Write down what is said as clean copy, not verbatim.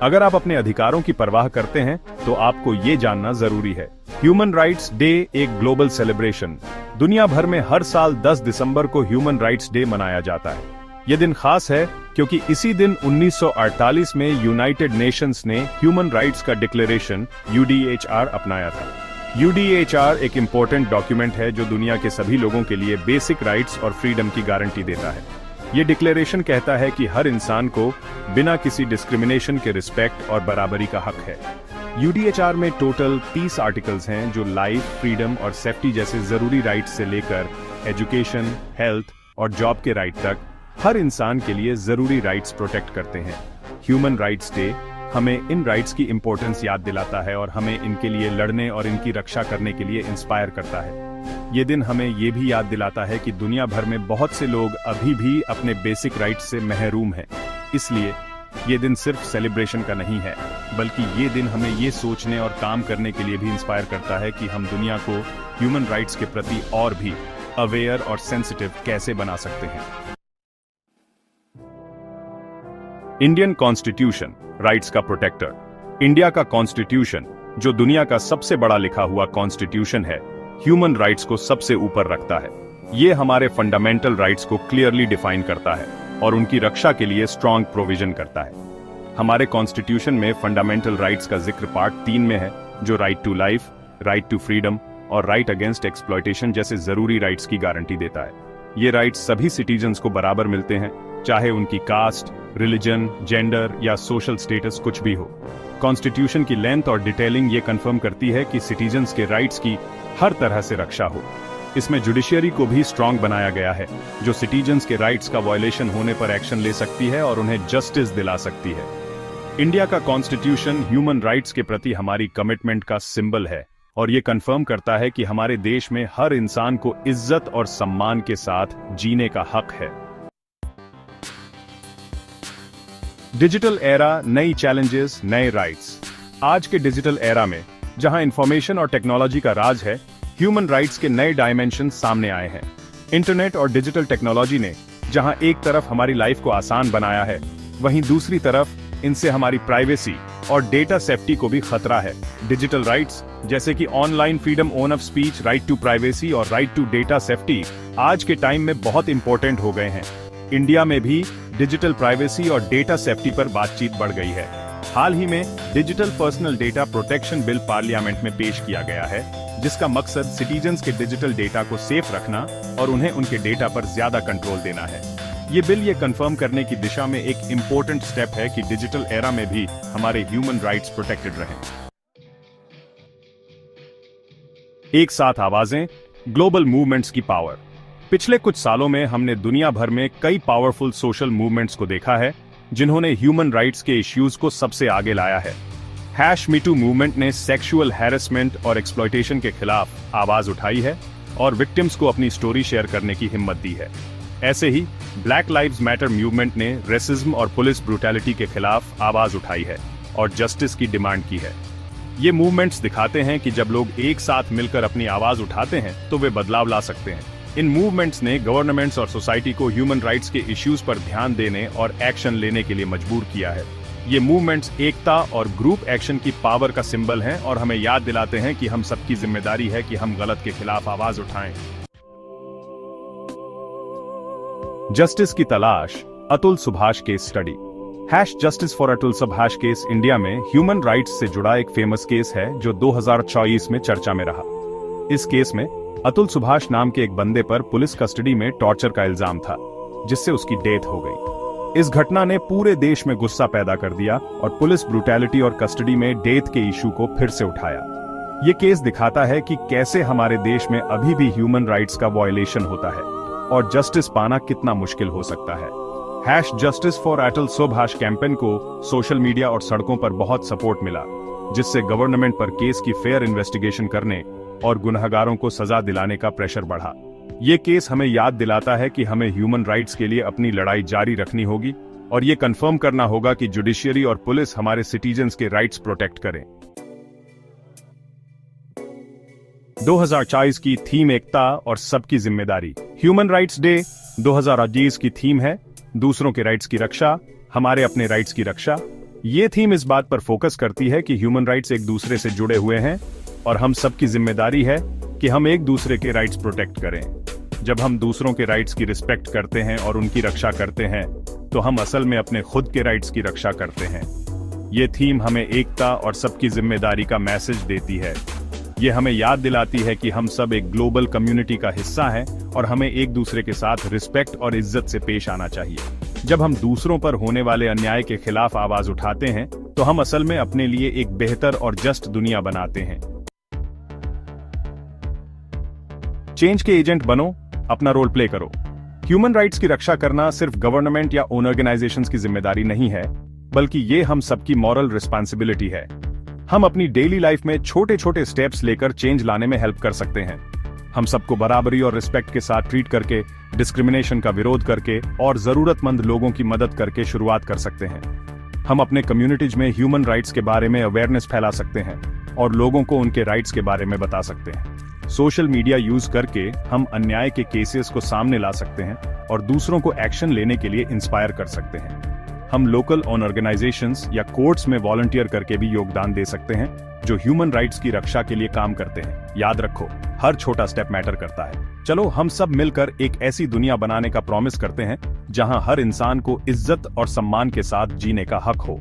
अगर आप अपने अधिकारों की परवाह करते हैं तो आपको ये जानना जरूरी है। ह्यूमन राइट्स डे एक ग्लोबल सेलिब्रेशन। दुनिया भर में हर साल 10 दिसंबर को ह्यूमन राइट्स डे मनाया जाता है। ये दिन खास है क्योंकि इसी दिन 1948 में यूनाइटेड नेशंस ने ह्यूमन राइट्स का डिक्लेरेशन UDHR अपनाया था। UDHR एक इम्पोर्टेंट डॉक्यूमेंट है जो दुनिया के सभी लोगों के लिए बेसिक राइट्स और फ्रीडम की गारंटी देता है। ये डिक्लेरेशन कहता है कि हर इंसान को बिना किसी डिस्क्रिमिनेशन के रिस्पेक्ट और बराबरी का हक है। UDHR में टोटल 30 आर्टिकल्स हैं जो लाइफ, फ्रीडम और सेफ्टी जैसे जरूरी राइट्स से लेकर एजुकेशन, हेल्थ और जॉब के राइट तक हर इंसान के लिए जरूरी राइट्स प्रोटेक्ट करते हैं। ह्यूमन राइट्स डे हमें इन राइट्स की इंपॉर्टेंस याद दिलाता है और हमें इनके लिए लड़ने और इनकी रक्षा करने के लिए इंस्पायर करता है। ये दिन हमें ये भी याद दिलाता है कि दुनिया भर में बहुत से लोग अभी भी अपने बेसिक राइट्स से महरूम हैं। इसलिए ये दिन सिर्फ सेलिब्रेशन का नहीं है, बल्कि ये दिन हमें ये सोचने और काम करने के लिए भी इंस्पायर करता है कि हम दुनिया को ह्यूमन राइट्स के प्रति और भी अवेयर और सेंसिटिव कैसे बना सकते हैं। इंडियन कॉन्स्टिट्यूशन, राइट्स का प्रोटेक्टर। इंडिया का कॉन्स्टिट्यूशन, जो दुनिया का सबसे बड़ा लिखा हुआ कॉन्स्टिट्यूशन है, ह्यूमन राइट्स को सबसे ऊपर रखता है। ये हमारे फंडामेंटल राइट्स को क्लियरली डिफाइन करता है और उनकी रक्षा के लिए स्ट्रॉन्ग प्रोविजन करता है। हमारे कॉन्स्टिट्यूशन में फंडामेंटल राइट्स का जिक्र पार्ट 3 में है, जो right to life, right to freedom और राइट अगेंस्ट एक्सप्लॉयटेशन जैसे जरूरी राइट्स की गारंटी देता है। ये राइट्स सभी सिटीजन्स को बराबर मिलते हैं, चाहे उनकी कास्ट, रिलीजन, जेंडर या सोशल स्टेटस कुछ भी हो। कॉन्स्टिट्यूशन की लेंथ और डिटेलिंग ये कंफर्म करती है कि सिटीजन्स के राइट्स की हर तरह से रक्षा हो। इसमें जुडिशियरी को भी स्ट्रॉन्ग बनाया गया है, जो सिटीजन्स के राइट्स का वायलेशन होने पर एक्शन ले सकती है और उन्हें जस्टिस दिला सकती है। इंडिया का कॉन्स्टिट्यूशन ह्यूमन राइट्स के प्रति हमारी कमिटमेंट का सिंबल है और ये कंफर्म करता है कि हमारे देश में हर इंसान को इज्जत और सम्मान के साथ जीने का हक है। डिजिटल एरा, नई चैलेंजेस, नए राइट्स। आज के डिजिटल एरा में, जहां इंफॉर्मेशन और टेक्नोलॉजी का राज है, ह्यूमन राइट्स के नए डायमेंशन सामने आए हैं। इंटरनेट और डिजिटल टेक्नोलॉजी ने जहां एक तरफ हमारी लाइफ को आसान बनाया है, वहीं दूसरी तरफ इनसे हमारी प्राइवेसी और डेटा सेफ्टी को भी खतरा है। डिजिटल राइट्स जैसे कि online freedom of speech, right to privacy और राइट टू डेटा सेफ्टी आज के टाइम में बहुत इंपॉर्टेंट हो गए हैं। इंडिया में भी डिजिटल प्राइवेसी और डेटा सेफ्टी पर बातचीत बढ़ गई है। हाल ही में digital personal data protection bill parliament में पेश किया गया है, जिसका मकसद सिटीजन्स के डिजिटल डेटा को सेफ रखना और उन्हें उनके डेटा पर ज्यादा कंट्रोल देना है। ये बिल ये कंफर्म करने की दिशा में एक इम्पोर्टेंट स्टेप है कि डिजिटल एरा में भी हमारे ह्यूमन राइट्स प्रोटेक्टेड रहें। एक साथ आवाजें, ग्लोबल मूवमेंट्स की पावर। पिछले कुछ सालों में हमने दुनिया भर में कई पावरफुल सोशल मूवमेंट्स को देखा है, जिन्होंने ह्यूमन राइट्स के इश्यूज को सबसे आगे लाया है। #MeToo मूवमेंट ने सेक्सुअल हैरेसमेंट और एक्सप्लॉयटेशन के खिलाफ आवाज उठाई है और विक्टिम्स को अपनी स्टोरी शेयर करने की हिम्मत दी है। ऐसे ही ब्लैक लाइव्स मैटर मूवमेंट ने रेसिज्म और पुलिस ब्रूटैलिटी के खिलाफ आवाज उठाई है और जस्टिस की डिमांड की है। ये मूवमेंट्स दिखाते हैं कि जब लोग एक साथ मिलकर अपनी आवाज उठाते हैं तो वे बदलाव ला सकते हैं। इन मूवमेंट्स ने गवर्नमेंट्स और सोसाइटी को ह्यूमन राइट्स के इश्यूज पर ध्यान देने और एक्शन लेने के लिए मजबूर किया है। ये मूवमेंट्स एकता और ग्रुप एक्शन की पावर का सिंबल हैं और हमें याद दिलाते हैं कि हम सबकी जिम्मेदारी है कि हम गलत के खिलाफ आवाज उठाएं। जस्टिस की तलाश, Atul Subhash case study. #Justice for Atul Subhash case India में ह्यूमन राइट्स से जुड़ा एक फेमस केस है जो 2024 में चर्चा में रहा। इस केस में अतुल सुभाष नाम के एक बंदे पर पुलिस कस्टडी में टॉर्चर का इल्जाम था, जिससे उसकी डेथ हो गई। इस घटना ने पूरे देश में गुस्सा पैदा कर दिया और पुलिस ब्रूटैलिटी और कस्टडी में डेथ के इशू को फिर से उठाया। ये केस दिखाता है कि कैसे हमारे देश में अभी भी ह्यूमन राइट्स का वायलेशन होता है और जस्टिस पाना कितना मुश्किल हो सकता है। #Justice for Atul Subhash campaign को सोशल मीडिया और सड़कों पर बहुत सपोर्ट मिला, जिससे गवर्नमेंट पर केस की फेयर इन्वेस्टिगेशन करने और गुनहगारों को सजा दिलाने का प्रेशर बढ़ा। ये केस हमें याद दिलाता है कि हमें ह्यूमन राइट्स के लिए अपनी लड़ाई जारी रखनी होगी और ये कंफर्म करना होगा कि जुडिशियरी और पुलिस हमारे सिटीजन्स के राइट्स प्रोटेक्ट करें। 2024 की थीम एकता और सबकी जिम्मेदारी। ह्यूमन राइट्स डे 2024 की थीम है दूसरों के राइट्स की रक्षा, हमारे अपने राइट्स की रक्षा ये थीम इस बात पर फोकस करती है कि ह्यूमन राइट्स एक दूसरे से जुड़े हुए हैं और हम सबकी जिम्मेदारी है कि हम एक दूसरे के राइट्स प्रोटेक्ट करें। जब हम दूसरों के राइट्स की रिस्पेक्ट करते हैं और उनकी रक्षा करते हैं तो हम असल में अपने खुद के राइट्स की रक्षा करते हैं। ये थीम हमें एकता और सबकी जिम्मेदारी का मैसेज देती है। ये हमें याद दिलाती है कि हम सब एक ग्लोबल कम्युनिटी का हिस्सा हैं और हमें एक दूसरे के साथ रिस्पेक्ट और इज्जत से पेश आना चाहिए। जब हम दूसरों पर होने वाले अन्याय के खिलाफ आवाज उठाते हैं तो हम असल में अपने लिए एक बेहतर और जस्ट दुनिया बनाते हैं। चेंज के एजेंट बनो, अपना रोल प्ले करो। ह्यूमन राइट्स की रक्षा करना सिर्फ गवर्नमेंट या ओन ऑर्गेनाइजेशंस की जिम्मेदारी नहीं है, बल्कि ये हम सबकी मॉरल रिस्पॉन्सिबिलिटी है। हम अपनी डेली लाइफ में छोटे छोटे स्टेप्स लेकर चेंज लाने में हेल्प कर सकते हैं। हम सबको बराबरी और रिस्पेक्ट के साथ ट्रीट करके, डिस्क्रिमिनेशन का विरोध करके और जरूरतमंद लोगों की मदद करके शुरुआत कर सकते हैं। हम अपने कम्युनिटीज में ह्यूमन राइट्स के बारे में अवेयरनेस फैला सकते हैं और लोगों को उनके राइट्स के बारे में बता सकते हैं। सोशल मीडिया यूज करके हम अन्याय के केसेस को सामने ला सकते हैं और दूसरों को एक्शन लेने के लिए इंस्पायर कर सकते हैं। हम लोकल ऑन ऑर्गेनाइजेशंस या कोर्ट्स में वॉलंटियर करके भी योगदान दे सकते हैं जो ह्यूमन राइट्स की रक्षा के लिए काम करते हैं। याद रखो, हर छोटा स्टेप मैटर करता है। चलो हम सब मिलकर एक ऐसी दुनिया बनाने का प्रॉमिस करते हैं जहां हर इंसान को इज्जत और सम्मान के साथ जीने का हक हो।